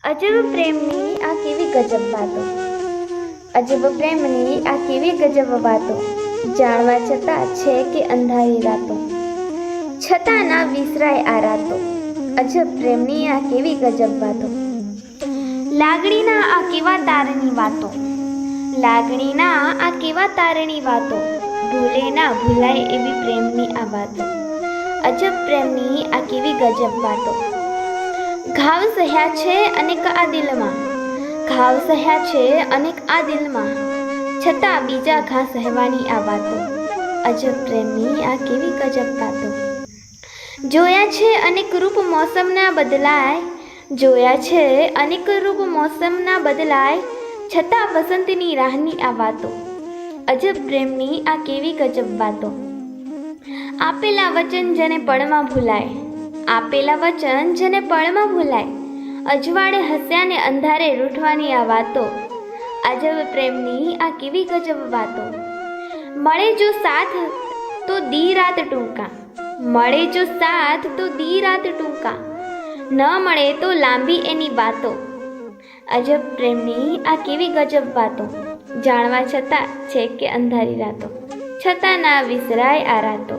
અજબ પ્રેમની આ કેવી ગજબ વાતો, અજબ પ્રેમની આ કેવી ગજબ વાતો, જાણવા છતાં છે કે અંધારી રાતો, છતાં ના વિસરાય આ રાતો, અજબ પ્રેમની આ કેવી ગજબ વાતો, લાગણીના આ કેવા તારની વાતો, લાગણીના આ કેવા તારની વાતો, ભૂલે ના ભૂલાય એવી પ્રેમની આ વાતો, અજબ પ્રેમની આ કેવી ગજબ વાતો. ઘાવ સહ્યા છે અનેક આ દિલમાં, ઘાવ સહ્યા છે અનેક આ દિલમાં, છતાં બીજા ઘા સહેવાની આ વાતો, અજબ પ્રેમની આ કેવી ગજબ વાતો. જોયા છે અનેક રૂપ મોસમના બદલાય, જોયા છે અનેક રૂપ મોસમના બદલાય, છતાં વસંતની રાહની આ વાતો, અજબ પ્રેમની આ કેવી ગજબ વાતો. આપેલા વચન જેને પળમાં ભૂલાય, આપેલા વચન જેને પળમાં ભૂલાય, અજવાળે હસ્યા ને અંધારે રૂઠવાની આ વાતો, અજબ પ્રેમની આ કેવી ગજબ વાતો. મળે જો સાથ તો દી રાત ટૂંકા, મળે જો સાથ તો દી રાત ટૂંકા, ન મળે તો લાંબી એની વાતો, અજબ પ્રેમની આ કેવી ગજબ વાતો, જાણવા છતાં છે કે અંધારી રાતો, છતાં ના વિસરાય આ રાતો.